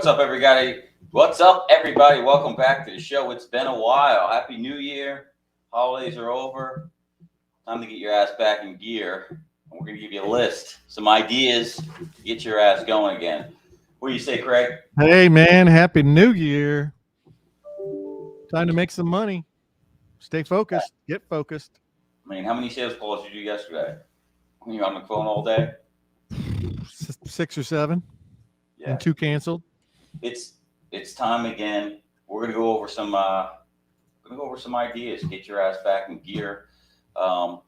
up, everybody? What's up, everybody? Welcome back to the show. It's been a while. Happy New Year. Holidays are over. Time to get your ass back in gear. And we're going to give you a list, some ideas to get your ass going again. What do you say, Craig? Hey, man. Happy New Year. Time to make some money. Stay focused. Get focused. I mean, how many sales calls did you do yesterday? You on the phone all day? 6 or 7. Yeah. And 2 canceled. It's time again. We're gonna go over some ideas. Get your ass back in gear.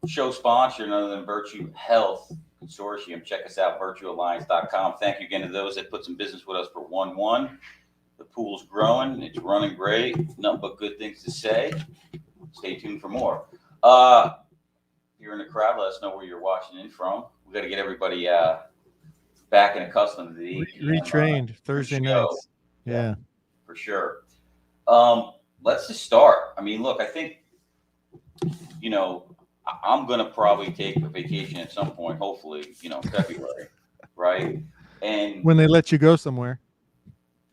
Show sponsor none other than Virtue Health Consortium. Check us out, virtuealliance.com. Thank you again to those that put some business with us for 1-1. The pool's growing. It's running great. Nothing but good things to say. Stay tuned for more. If you're in the crowd, let us know where you're watching in from. We got to get everybody back and accustomed to the retrained Thursday nights. Yeah, for sure. Let's just start. I mean, look, I think, I'm going to probably take a vacation at some point, hopefully, February, right? And when they let you go somewhere.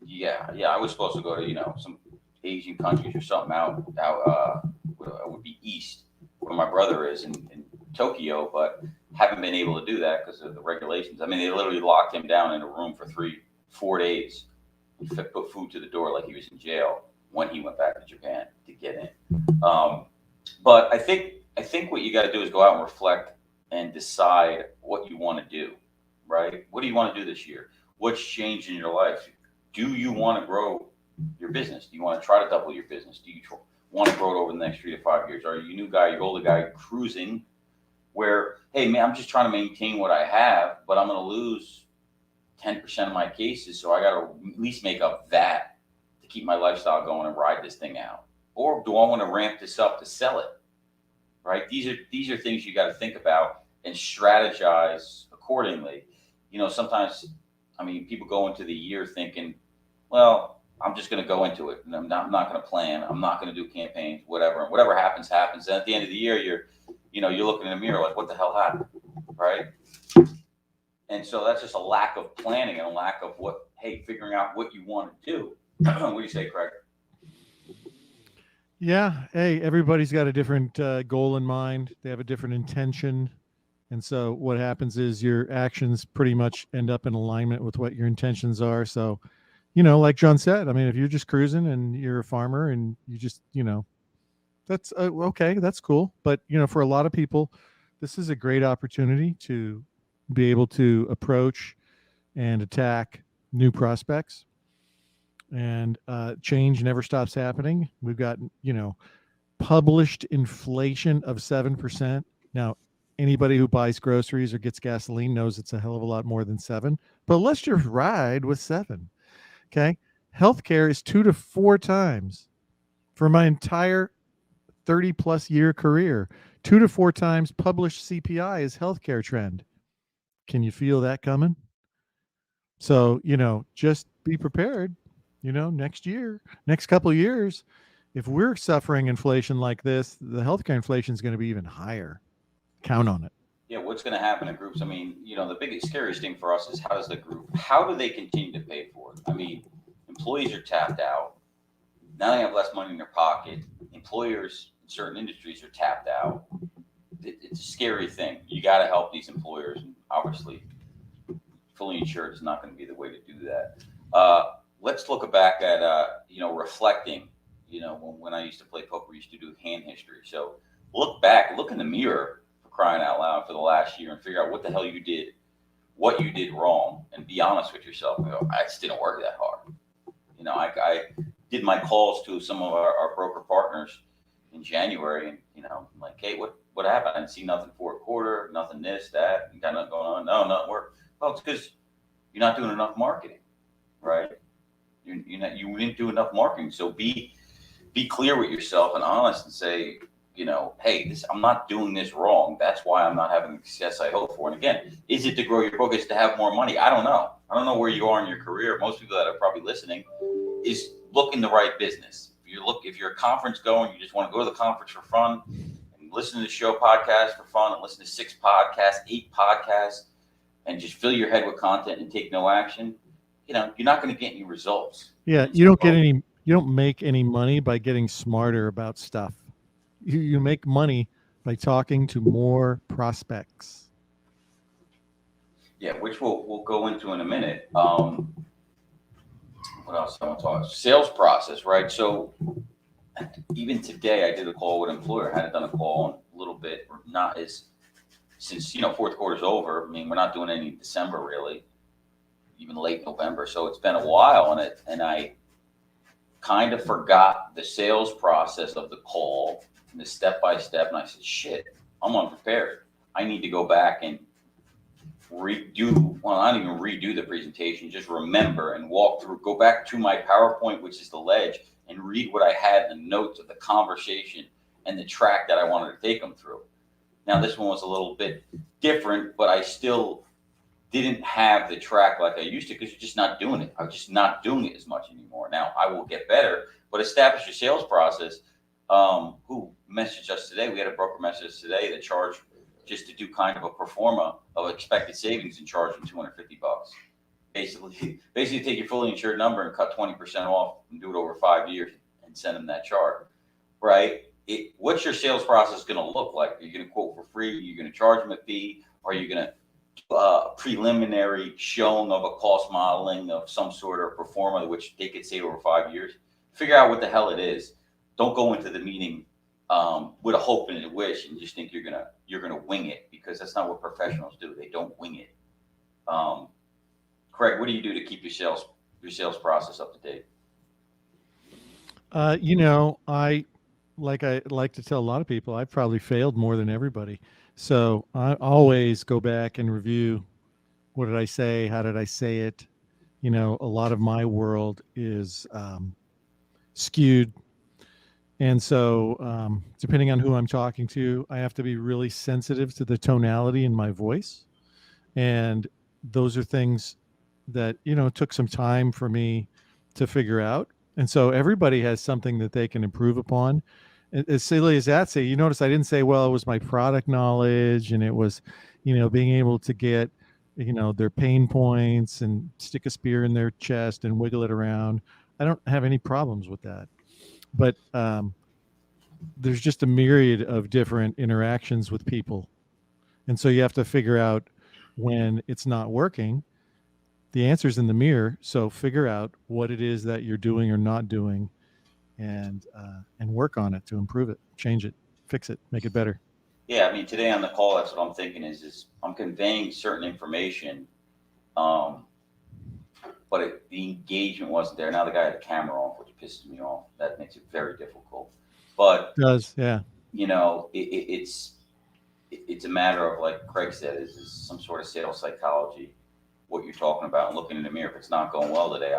Yeah. I was supposed to go to, some Asian countries or something out would be east, where my brother is in Tokyo, but haven't been able to do that because of the regulations. I mean, they literally locked him down in a room for 3-4 days and put food to the door like he was in jail when he went back to Japan to get in. But I think what you got to do is go out and reflect and decide what you want to do, right? What do you want to do this year? What's changed in your life? Do you want to grow your business? Do you want to try to double your business? Do you want to grow it over the next 3 to 5 years? Are you a new guy, you're older guy, cruising where, hey, man, I'm just trying to maintain what I have, but I'm going to lose 10% of my cases, so I got to at least make up that to keep my lifestyle going and ride this thing out? Or do I want to ramp this up to sell it, right? These are things you got to think about and strategize accordingly. Sometimes, people go into the year thinking, well, I'm just going to go into it, and I'm not going to plan. I'm not going to do campaigns, whatever. And whatever happens, happens. And at the end of the year, you're looking in the mirror like, what the hell happened, right? And so that's just a lack of planning and a lack of figuring out what you want to do. What do you say, Craig? Yeah. Hey, everybody's got a different goal in mind. They have a different intention. And so what happens is your actions pretty much end up in alignment with what your intentions are. So, like John said, if you're just cruising and you're a farmer and you just, that's okay. That's cool. But, for a lot of people, this is a great opportunity to be able to approach and attack new prospects. And change never stops happening. We've got, published inflation of 7%. Now, anybody who buys groceries or gets gasoline knows it's a hell of a lot more than 7. But let's just ride with 7. Okay. Healthcare is 2 to 4 times for my entire 30 plus year career. 2 to 4 times published CPI is healthcare trend. Can you feel that coming? So, just be prepared, next year, next couple of years, if we're suffering inflation like this, the healthcare inflation is going to be even higher. Count on it. Yeah, what's going to happen in groups? The biggest, scariest thing for us is how do they continue to pay for it? Employees are tapped out. Now they have less money in their pocket. Employers in certain industries are tapped out. It's a scary thing. You got to help these employers. And obviously, fully insured is not going to be the way to do that. Let's look back at, reflecting. When I used to play poker, we used to do hand history. So look back, look in the mirror, crying out loud, for the last year and figure out what the hell you did, what you did wrong, and be honest with yourself and go, I just didn't work that hard. I did my calls to some of our broker partners in January and, like, hey, what happened? I didn't see nothing for a quarter, nothing this, that, you got nothing going on. No, nothing worked. Well, it's because you're not doing enough marketing, right? You didn't do enough marketing. So be clear with yourself and honest and say, hey, I'm not doing this wrong. That's why I'm not having the success I hope for. And again, is it to grow your book? Is it to have more money? I don't know. I don't know where you are in your career. Most people that are probably listening is look in the right business. If you're a conference going, you just want to go to the conference for fun and listen to the show podcast for fun and listen to 6 podcasts, 8 podcasts, and just fill your head with content and take no action. you're not going to get any results. Yeah, And you don't get so, any. You don't make any money by getting smarter about stuff. You make money by talking to more prospects. yeah, which we'll go into in a minute. What else I want to talk about? Sales process, right? So even today, I did a call with an employer. I hadn't done a call in a little bit, or not as since fourth quarter's over. I mean, we're not doing any in December really, even late November. So it's been a while, and I kind of forgot the sales process of the call, and the step by step. And I said, shit, I'm unprepared. I need to go back and redo, well, not even redo the presentation, just remember and walk through, go back to my PowerPoint, which is the ledge, and read what I had in the notes of the conversation and the track that I wanted to take them through. Now, this one was a little bit different, but I still didn't have the track like I used to, because you're just not doing it. I'm just not doing it as much anymore. Now, I will get better, but establish your sales process. Who messaged us today? We had a broker message us today that charged just to do kind of a pro forma of expected savings and charge them $250. Basically take your fully insured number and cut 20% off and do it over 5 years and send them that chart, right? What's your sales process going to look like? Are you going to quote for free? Are you going to charge them a fee? Are you going to preliminary showing of a cost modeling of some sort of pro forma, which they could save over 5 years? Figure out what the hell it is. Don't go into the meeting with a hope and a wish and just think you're gonna wing it, because that's not what professionals do. They don't wing it. Craig, what do you do to keep your sales process up to date? I like to tell a lot of people, I've probably failed more than everybody. So I always go back and review, what did I say? How did I say it? A lot of my world is skewed. And so depending on who I'm talking to, I have to be really sensitive to the tonality in my voice. And those are things that, took some time for me to figure out. And so everybody has something that they can improve upon. As silly as that, you notice I didn't say, well, it was my product knowledge and it was, being able to get, their pain points and stick a spear in their chest and wiggle it around. I don't have any problems with that. But there's just a myriad of different interactions with people. And so you have to figure out when it's not working. The answer's in the mirror. So figure out what it is that you're doing or not doing, and work on it to improve it, change it, fix it, make it better. Yeah, I mean, today on the call, that's what I'm thinking is I'm conveying certain information, but the engagement wasn't there. Now the guy had the camera off, which pisses me off. That makes it very difficult. But It does, yeah. It's a matter of, like Craig said, is some sort of sales psychology, what you're talking about, and looking in the mirror. If it's not going well today,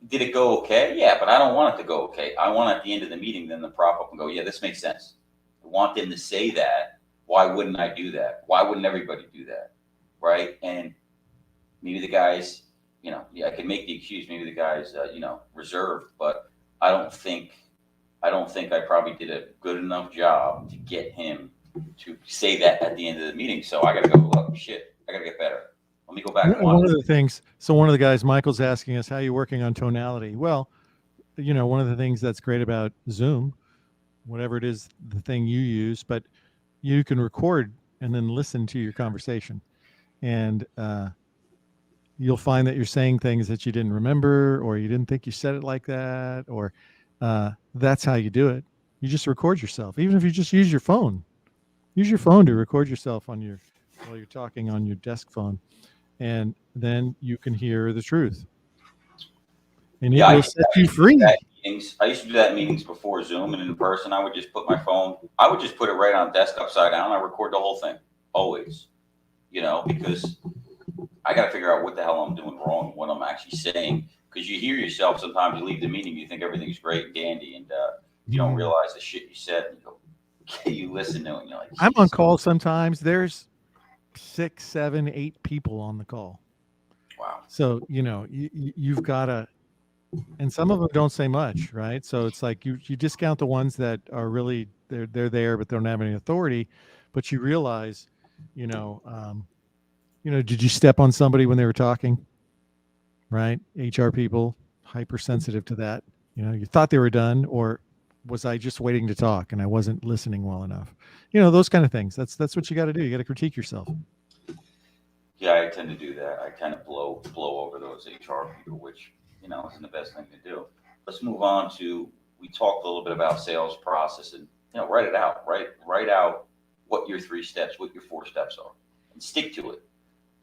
did it go okay? Yeah, but I don't want it to go okay. I want at the end of the meeting then to prop up and go, yeah, this makes sense. I want them to say that. Why wouldn't I do that? Why wouldn't everybody do that? Right? And maybe the guys, I can make the excuse. Maybe the guy's, reserved, but I don't think I probably did a good enough job to get him to say that at the end of the meeting. So I got to go, look, shit, I got to get better. Let me go back and watch. One of the things, so one of the guys, Michael's asking us, how are you working on tonality? Well, one of the things that's great about Zoom, whatever it is, the thing you use, but you can record and then listen to your conversation. And you'll find that you're saying things that you didn't remember, or you didn't think you said it like that, or that's how you do it. You just record yourself. Even if you just use your phone to record yourself while you're talking on your desk phone. And then you can hear the truth. And it will set you free. I used to do that in meetings before Zoom, and in person, I would just put my phone, I would just put it right on the desk upside down. I record the whole thing, always, because I got to figure out what the hell I'm doing wrong, what I'm actually saying. Because you hear yourself sometimes, you leave the meeting, you think everything's great and dandy, and you don't realize the shit you said. And you listen to it, and you're like, I'm on call sometimes. There's 6, 7, 8 people on the call. Wow. So, you've got to, and some of them don't say much, right? So it's like you discount the ones that are really, they're there, but they don't have any authority. But you realize, did you step on somebody when they were talking? right? HR people, hypersensitive to that. You thought they were done, or was I just waiting to talk and I wasn't listening well enough? Those kind of things. That's what you got to do. You got to critique yourself. Yeah, I tend to do that. I kind of blow over those HR people, which isn't the best thing to do. Let's move on to, we talked a little bit about sales process, and write it out. Write out what your 3 steps, what your 4 steps are, and stick to it.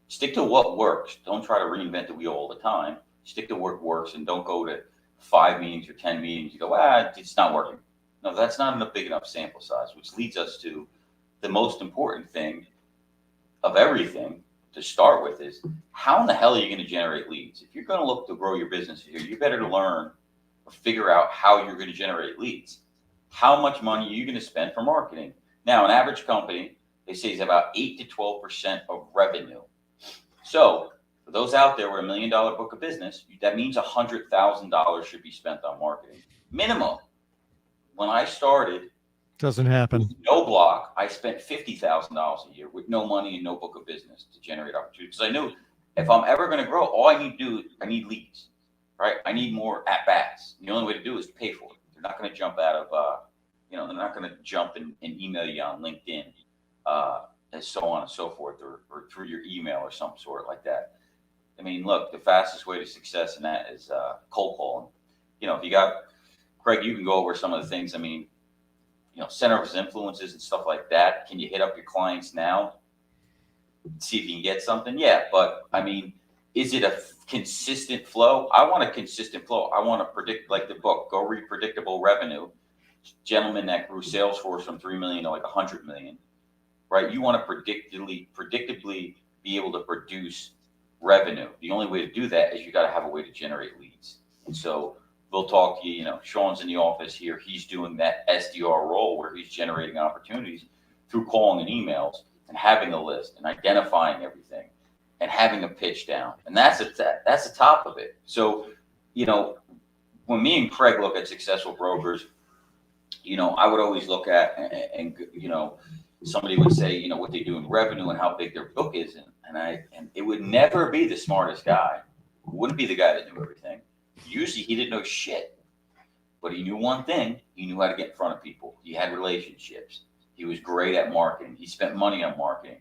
Stick to what works. Don't try to reinvent the wheel all the time. Stick to what works, and don't go to 5 meetings or 10 meetings. You go, it's not working. No, that's not a big enough sample size, which leads us to the most important thing of everything to start with is, how in the hell are you going to generate leads? If you're going to look to grow your business here, you better learn or figure out how you're going to generate leads. How much money are you going to spend for marketing? Now, an average company, they say, is about 8 to 12% of revenue. So for those out there with $1 million book of business, that means $100,000 should be spent on marketing. Minimum. When I started, doesn't happen. No block, I spent $50,000 a year with no money and no book of business to generate opportunities. Because I knew if I'm ever going to grow, all I need to do, I need leads, right? I need more at bats. The only way to do is pay for it. They're not going to jump out of, they're not going to jump and email you on LinkedIn, and so on and so forth, or through your email or some sort like that. I mean, look, the fastest way to success in that is cold calling. If you got, Craig, you can go over some of the things. I mean, center of influences and stuff like that. Can you hit up your clients now? See if you can get something? Yeah, but I mean, is it a consistent flow? I want a consistent flow. I want to predict, like the book, Go Read Predictable Revenue. Gentleman that grew Salesforce from 3 million to like 100 million, right? You want to predictably be able to produce revenue. The only way to do that is you got to have a way to generate leads. And so we'll talk to you. Sean's in the office here. He's doing that SDR role where he's generating opportunities through calling and emails and having a list and identifying everything and having a pitch down. And that's the top of it. So, when me and Craig look at successful brokers, I would always look at, and somebody would say, what they do in revenue and how big their book is. And it would never be the smartest guy. It wouldn't be the guy that knew everything. Usually he didn't know shit, but he knew one thing. He knew how to get in front of people. He had relationships. He was great at marketing. He spent money on marketing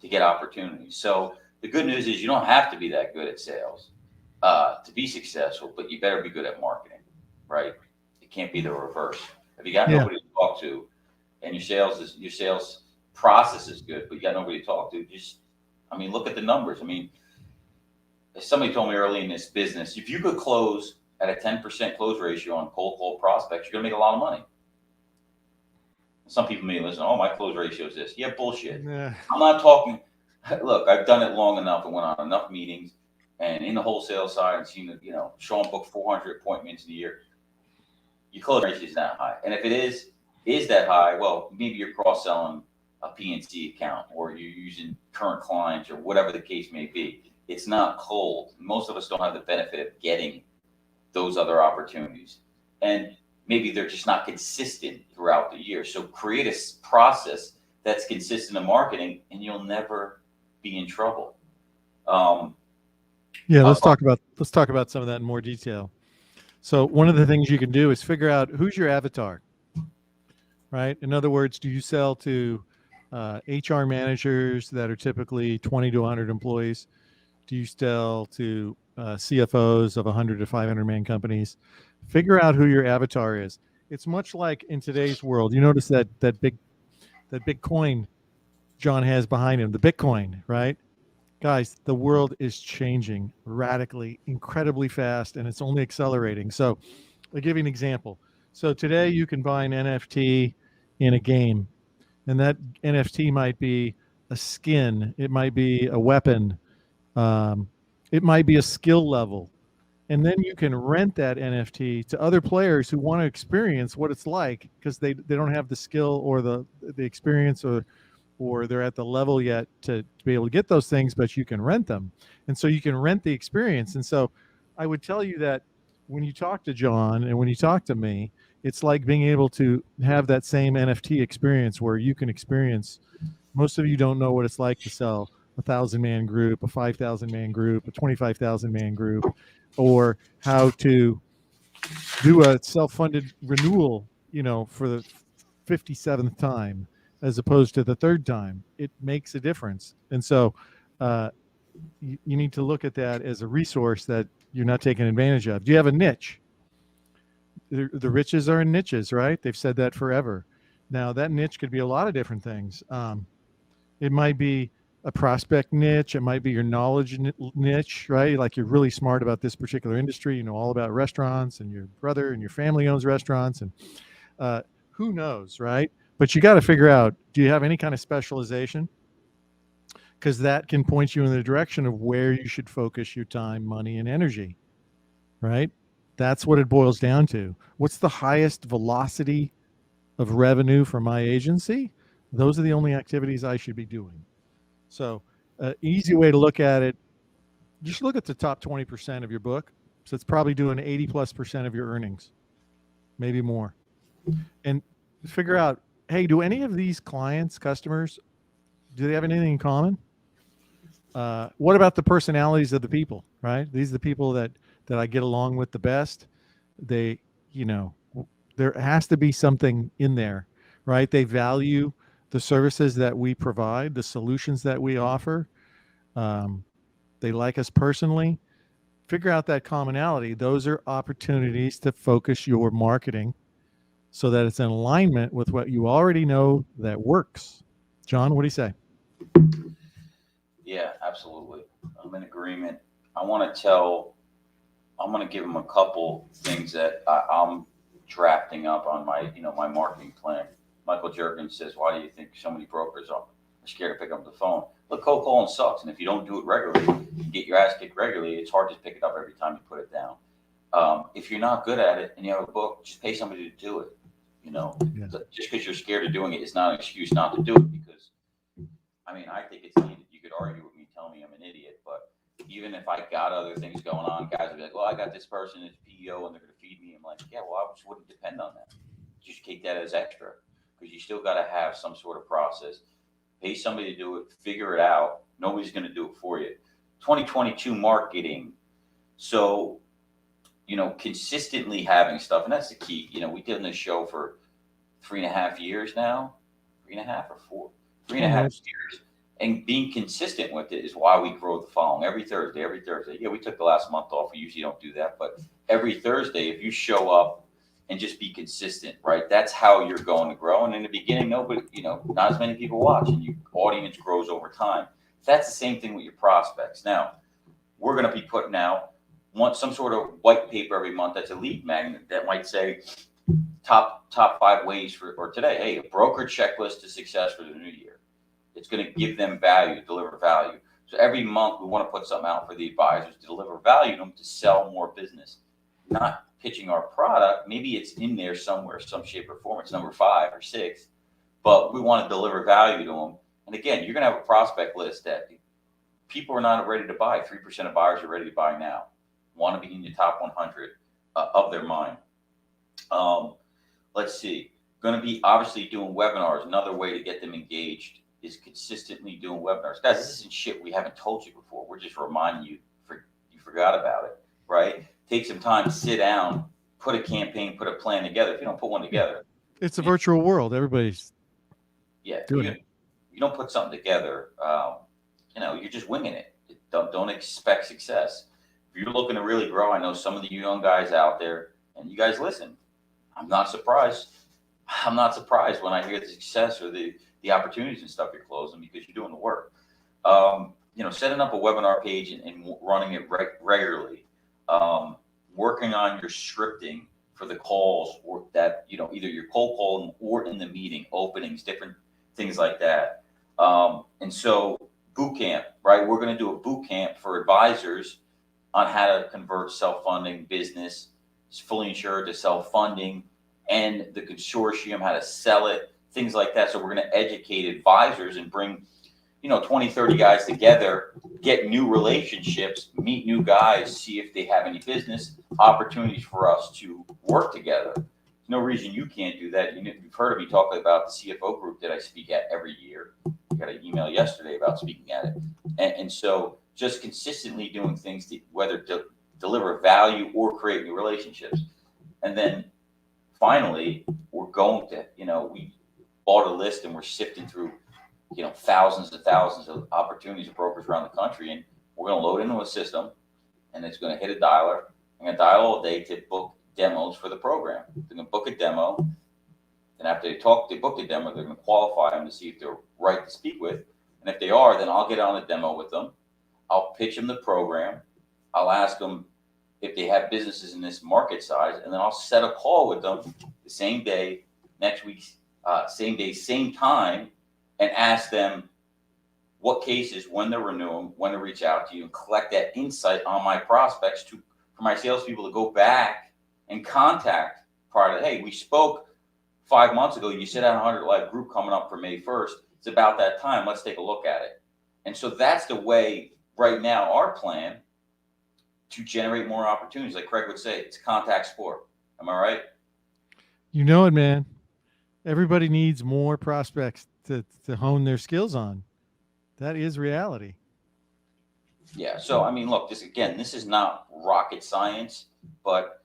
to get opportunities. So the good news is you don't have to be that good at sales to be successful, but you better be good at marketing, right? It can't be the reverse. If you got nobody to talk to and your sales process is good, but you got nobody to talk to, look at the numbers. Somebody told me early in this business, if you could close at a 10% close ratio on cold call prospects, you're going to make a lot of money. Some people may listen, my close ratio is this. Yeah, bullshit. Yeah. I'm not talking. Look, I've done it long enough and went on enough meetings and in the wholesale side and seen, Sean book 400 appointments in a year. Your close ratio is not high. And if it is that high, well, maybe you're cross-selling a PNC account or you're using current clients or whatever the case may be. It's not cold. Most of us don't have the benefit of getting those other opportunities. And maybe they're just not consistent throughout the year. So create a process that's consistent in marketing and you'll never be in trouble. Let's talk about some of that in more detail. So one of the things you can do is figure out who's your avatar, right? In other words, do you sell to HR managers that are typically 20 to 100 employees? Do you sell to CFOs of 100 to 500 man companies? Figure out who your avatar is. It's much like in today's world. You notice that big coin John has behind him, the Bitcoin, right? Guys, the world is changing radically, incredibly fast, and it's only accelerating. So I'll give you an example. So today you can buy an NFT in a game, and that NFT might be a skin. It might be a weapon. It might be a skill level. And then you can rent that NFT to other players who want to experience what it's like because they don't have the skill or the experience or they're at the level yet to be able to get those things, but you can rent them. And so you can rent the experience. And so I would tell you that when you talk to John and when you talk to me, it's like being able to have that same NFT experience where you can experience. Most of you don't know what it's like to sell 1,000-man group, a 5,000-man group, a 25,000-man group, or how to do a self-funded renewal, for the 57th time as opposed to the third time. It makes a difference. And so you need to look at that as a resource that you're not taking advantage of. Do you have a niche? The riches are in niches, right? They've said that forever. Now, that niche could be a lot of different things. It might be a prospect niche. It might be your knowledge niche, right? Like you're really smart about this particular industry. You know all about restaurants, and your brother and your family owns restaurants, and who knows, right? But you got to figure out, do you have any kind of specialization? Because that can point you in the direction of where you should focus your time, money, and energy, right? That's what it boils down to. What's the highest velocity of revenue for my agency? Those are the only activities I should be doing. So easy way to look at it, just look at the top 20% of your book. So it's probably doing 80+% of your earnings, maybe more. And figure out, hey, do any of these clients, customers, do they have anything in common? What about the personalities of the people, right? These are the people that I get along with the best. They, there has to be something in there, right? They value the services that we provide, the solutions that we offer. They like us personally. Figure out that commonality. Those are opportunities to focus your marketing so that it's in alignment with what you already know that works. John, what do you say? Yeah, absolutely. I'm in agreement. I'm going to give them a couple things that I'm drafting up on my, my marketing plan. Michael Jerkins says, why do you think so many brokers are scared to pick up the phone? Look, cold calling sucks. And if you don't do it regularly, you get your ass kicked regularly. It's hard to pick it up every time you put it down. If you're not good at it and you have a book, just pay somebody to do it. Yeah. Just because you're scared of doing it is not an excuse not to do it, because, I think it's needed. You could argue with me, tell me I'm an idiot, but even if I got other things going on, guys would be like, well, I got this person as PEO and they're going to feed me. I'm like, yeah, well, I just wouldn't depend on that. Just take that as extra, because you still got to have some sort of process. Pay somebody to do it, figure it out. Nobody's going to do it for you. 2022 marketing. So, consistently having stuff, and that's the key. We did this show for 3.5 years now, 3.5 or 4, 3.5 years. And being consistent with it is why we grow the following every Thursday. Yeah, we took the last month off. We usually don't do that. But every Thursday, if you show up and just be consistent, right, that's how you're going to grow. And in the beginning, nobody, not as many people watch, and your audience grows over time. That's the same thing with your prospects. Now, we're going to be putting out some sort of white paper every month that's a lead magnet that might say top 5 ways or today, hey, a broker checklist to success for the new year. It's going to give them value, deliver value. So every month we want to put something out for the advisors to deliver value to them, to sell more business. Not pitching our product. Maybe it's in there somewhere, some shape or form. It's number 5 or 6, but we want to deliver value to them. And again, you're going to have a prospect list that people are not ready to buy. 3% of buyers are ready to buy now. Want to be in the top 100 of their mind. Let's see. Going to be obviously doing webinars. Another way to get them engaged is consistently doing webinars. Guys, this isn't shit we haven't told you before. We're just reminding you, you forgot about it, right? Take some time to sit down, put a campaign, put a plan together. If you don't put one together. It's a virtual world. Everybody's doing it. You don't put something together, you're just winging it. Don't expect success. If you're looking to really grow, I know some of the young guys out there, and you guys listen, I'm not surprised. I'm not surprised when I hear the success or the opportunities and stuff you're closing, because you're doing the work. Setting up a webinar page and running it regularly, working on your scripting for the calls, or that, either you're cold calling or in the meeting, openings, different things like that. And so Bootcamp, right? We're going to do a bootcamp for advisors on how to convert self-funding business, fully insured to self-funding, and the consortium, how to sell it, things like that. So we're going to educate advisors and bring, 20, 30 guys together, get new relationships, meet new guys, see if they have any business opportunities for us to work together. There's no reason you can't do that. You've heard of me talking about the CFO group that I speak at every year. I got an email yesterday about speaking at it. And so just consistently doing things to whether to deliver value or create new relationships. And then finally, we're going to, we bought a list and we're sifting through, thousands and thousands of opportunities of brokers around the country. And we're going to load into a system and it's going to hit a dialer. I'm going to dial all day to book demos for the program. They're going to book a demo. And after they book the demo, they're going to qualify them to see if they're right to speak with. And if they are, then I'll get on a demo with them. I'll pitch them the program. I'll ask them if they have businesses in this market size, and then I'll set a call with them the same day, next week, same day, same time, and ask them what cases, when they're renewing, when to reach out to you, and collect that insight on my prospects for my salespeople to go back and contact prior to, hey, we spoke 5 months ago. You said I had a 100 live group coming up for May 1st. It's about that time. Let's take a look at it. And so that's the way right now, our plan to generate more opportunities. Like Craig would say, it's contact sport. Am I right? You know it, man. Everybody needs more prospects to hone their skills on. That is reality. Yeah. So, I mean, look, this is not rocket science, but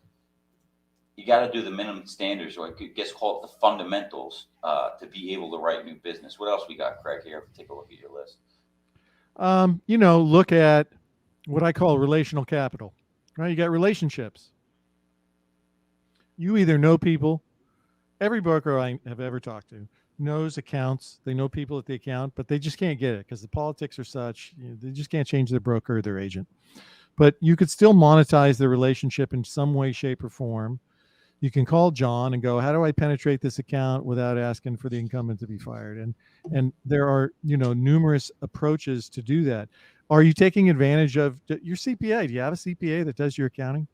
you got to do the minimum standards, or I guess call it the fundamentals, to be able to write new business. What else we got, Craig, here? Take a look at your list. Look at what I call relational capital, right? You got relationships. You either know people. Every broker I have ever talked to knows accounts. They know people at the account, but they just can't get it because the politics are such. They just can't change their broker or their agent. But you could still monetize the relationship in some way, shape, or form. You can call John and go, how do I penetrate this account without asking for the incumbent to be fired? And there are, numerous approaches to do that. Are you taking advantage of your CPA? Do you have a CPA that does your accounting?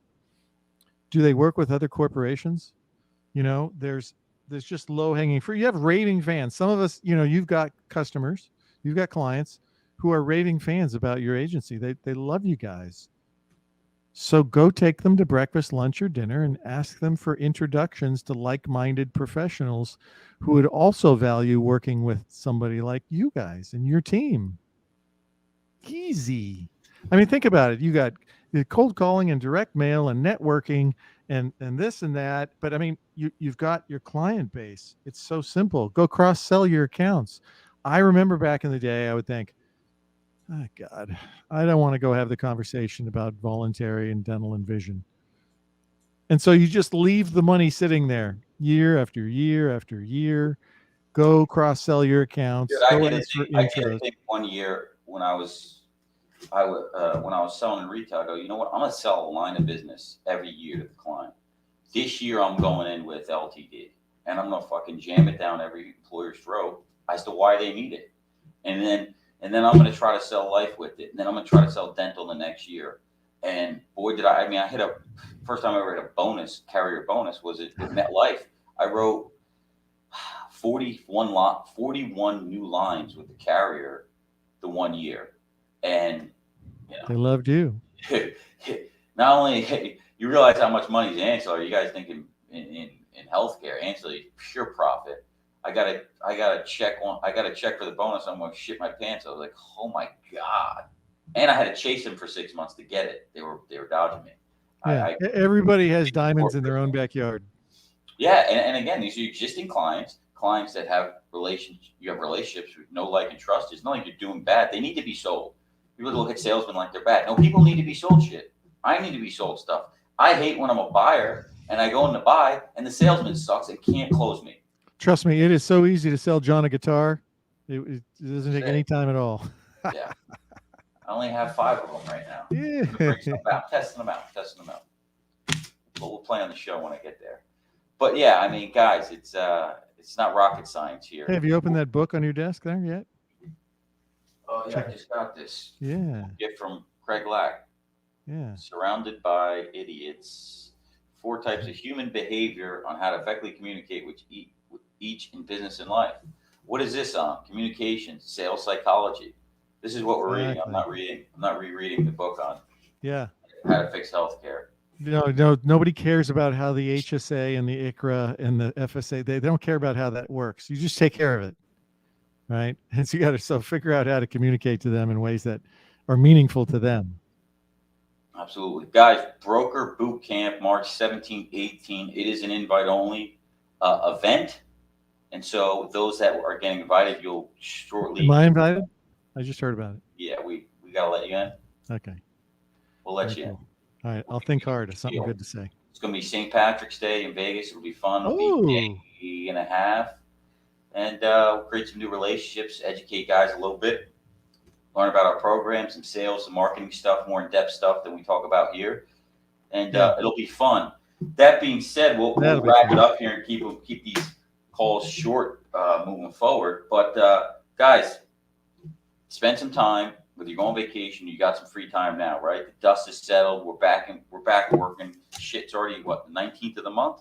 Do they work with other corporations? There's just low hanging fruit. You have raving fans. Some of us, you've got customers, you've got clients who are raving fans about your agency. They love you guys. So go take them to breakfast, lunch, or dinner and ask them for introductions to like-minded professionals who would also value working with somebody like you guys and your team. Easy. I mean, think about it. You got cold calling and direct mail and networking and this and that. But I mean, you've got your client base. It's so simple. Go cross-sell your accounts. I remember back in the day, I would think, oh, God, I don't want to go have the conversation about voluntary and dental and vision. And so you just leave the money sitting there year after year after year. Go cross-sell your accounts. Dude, I get a thing one year when I was selling in retail. I go, you know what? I'm going to sell a line of business every year to the client. This year I'm going in with LTD, and I'm going to fucking jam it down every employer's throat as to why they need it. And then I'm going to try to sell life with it. And then I'm going to try to sell dental the next year. And boy, I hit first time I ever hit a carrier bonus was at MetLife. I wrote 41 new lines with the carrier the 1 year. And, they loved you. Not only you realize how much money is ancillary. You guys think in healthcare, ancillary pure profit. I got a check for the bonus. I'm going to shit my pants. I was like, oh my God. And I had to chase them for 6 months to get it. They were dodging me. Yeah. Everybody has diamonds in their own backyard. Yeah. And again, these are existing clients that have you have relationships with no like and trust. It's not like you're doing bad. They need to be sold. People look at salesmen like they're bad. No, people need to be sold shit. I need to be sold stuff. I hate when I'm a buyer and I go in to buy and the salesman sucks and can't close me. Trust me, it is so easy to sell John a guitar. It doesn't take any time at all. Yeah. I only have 5 of them right now. Yeah. Testing them out. But we'll play on the show when I get there. But yeah, I mean, guys, it's not rocket science here. Hey, have you opened that book on your desk there yet? Oh yeah, I just got this. Yeah. Gift from Craig Lack. Yeah. Surrounded by Idiots. 4 types of human behavior on how to effectively communicate with each in business and life. What is this on? Communication, sales psychology. This is what we're reading. I'm not rereading the book on how to fix healthcare. No, nobody cares about how the HSA and the ICRA and the FSA, they don't care about how that works. You just take care of it. right? And so you got to figure out how to communicate to them in ways that are meaningful to them. Absolutely. Guys, Broker Bootcamp, March 17th, 18th. It is an invite only event. And so those that are getting invited, you'll shortly. Am I invited? I just heard about it. Yeah, we got to let you in. Okay. We'll let Very you in. cool. All right. I'll think hard of something good to say. It's going to be St. Patrick's Day in Vegas. It'll be fun. It'll be a day and a half. And we'll create some new relationships, educate guys a little bit, learn about our programs, some sales, some marketing stuff, more in-depth stuff than we talk about here. And it'll be fun. That being said, we'll wrap it up here and keep these calls short moving forward. But guys, spend some time. Whether you're going on vacation, you got some free time now, right? The dust is settled. We're back working. Shit's already what, the 19th of the month?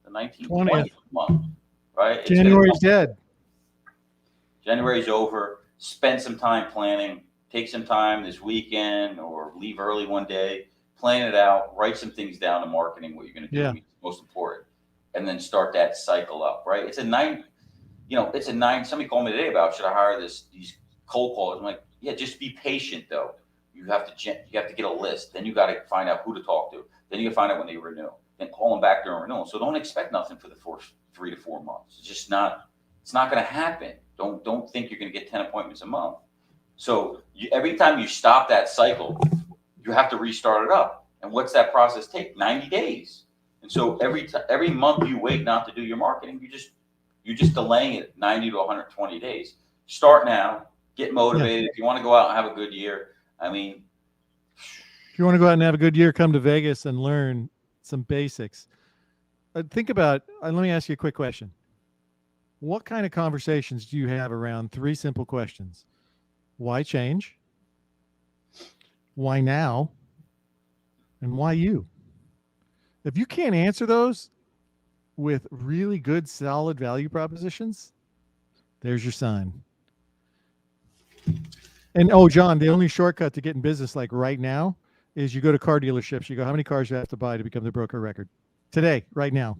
The 19th, 20th of the month, right? January's dead. January's over. Spend some time planning. Take some time this weekend or leave early one day. Plan it out. Write some things down in marketing, what you're going to do. Yeah. Most important. And then start that cycle up, right? It's a 9. Somebody called me today about, should I hire these cold callers? I'm like, yeah, just be patient though. You have to get a list. Then you got to find out who to talk to. Then you find out when they renew. Then call them back during renewal. So don't expect nothing for the first 3 to 4 months. It's just not. It's not going to happen. Don't think you're going to get 10 appointments a month. So every time you stop that cycle, you have to restart it up. And what's that process take? 90 days. And so every month you wait not to do your marketing, you're just delaying it 90 to 120 days. Start now. Get motivated. Yeah. If you want to go out and have a good year, I mean, if you want to go out and have a good year, come to Vegas and learn some basics. Think about, let me ask you a quick question. What kind of conversations do you have around 3 simple questions? Why change? Why now? And why you? If you can't answer those with really good, solid value propositions, there's your sign. And John, the only shortcut to getting business like right now is you go to car dealerships. You go, how many cars do you have to buy to become the broker record? Today, right now.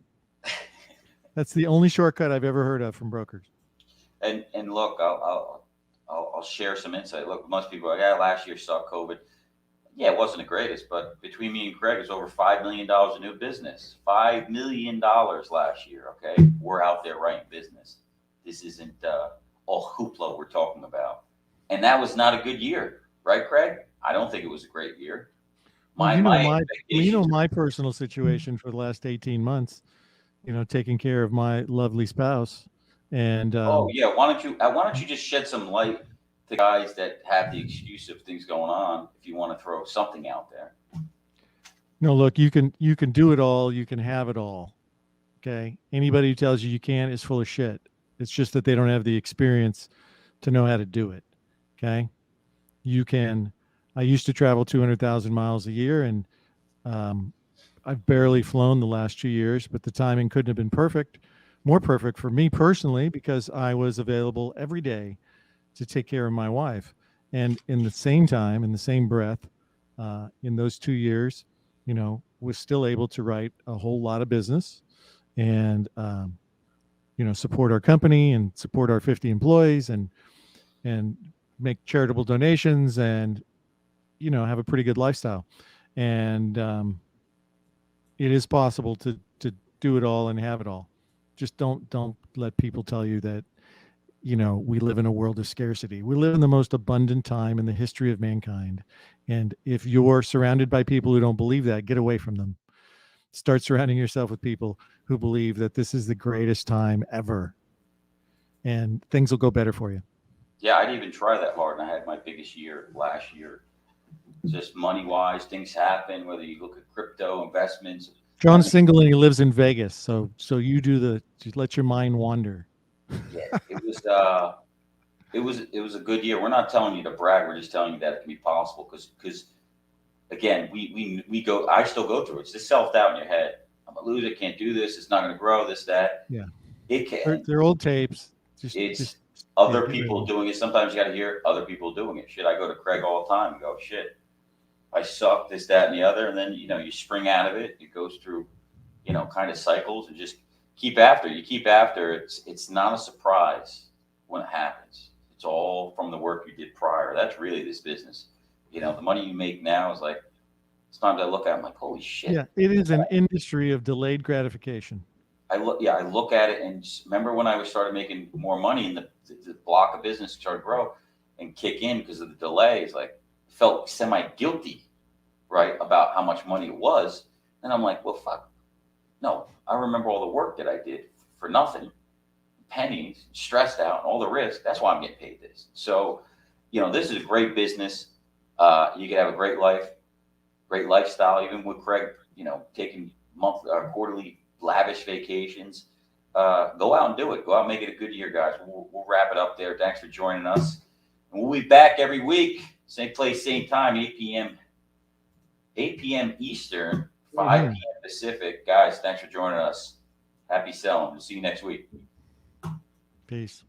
That's the only shortcut I've ever heard of from brokers. And look, I'll share some insight. Look, most people are like, yeah, last year saw COVID. Yeah, it wasn't the greatest, but between me and Craig, it's over $5 million in new business. $5 million last year. Okay, we're out there writing business. This isn't all hoopla we're talking about. And that was not a good year, right, Craig? I don't think it was a great year. My personal situation for the last 18 months, taking care of my lovely spouse. And why don't you just shed some light to guys that have the excuse of things going on, if you want to throw something out there? No, look, you can do it all, you can have it all. Okay. Anybody who tells you can't is full of shit. It's just that they don't have the experience to know how to do it. Okay. I used to travel 200,000 miles a year, and I've barely flown the last 2 years, but the timing couldn't have been more perfect for me personally, because I was available every day to take care of my wife. And in the same time, in the same breath, in those 2 years, was still able to write a whole lot of business and, support our company and support our 50 employees and make charitable donations and, have a pretty good lifestyle. And it is possible to do it all and have it all. Just don't let people tell you that, we live in a world of scarcity. We live in the most abundant time in the history of mankind. And if you're surrounded by people who don't believe that, get away from them. Start surrounding yourself with people who believe that this is the greatest time ever. And things will go better for you. Yeah, I didn't even try that hard, and I had my biggest year last year. Just money-wise, things happen, whether you look at crypto investments. John's single and he lives in Vegas, so you just let your mind wander. Yeah, it was a good year. We're not telling you to brag. We're just telling you that it can be possible because again, we go. I still go through it. It's just self-doubt in your head. I'm gonna lose it. Can't do this. It's not gonna grow. This, that. Yeah, it can. They're old tapes. It's other people doing it. Sometimes you got to hear other people doing it. Shit, I go to Craig all the time and go, shit, I suck, this, that, and the other. And then, you spring out of it. It goes through, kind of cycles, and just keep after. You keep after. It's not a surprise. when it happens. It's all from the work you did prior. That's really this business. You know, the money you make now is like, sometimes I look at it, I'm like, holy shit. Yeah, it is an industry of delayed gratification. I look at it and just remember when I started making more money and the block of business started to grow and kick in because of the delays, like felt semi-guilty, right, about how much money it was. And I'm like, well, fuck, no, I remember all the work that I did for nothing, pennies, stressed out, and all the risk. That's why I'm getting paid this. So, you know, this is a great business. You can have a great life, great lifestyle, even with Craig, you know, taking quarterly lavish vacations. Go out and do it. Go out and make it a good year, guys. We'll wrap it up there. Thanks for joining us. And we'll be back every week, same place, same time, 8 p.m. Eastern, 5 p.m. Pacific. Guys, thanks for joining us. Happy selling. We'll see you next week. Peace.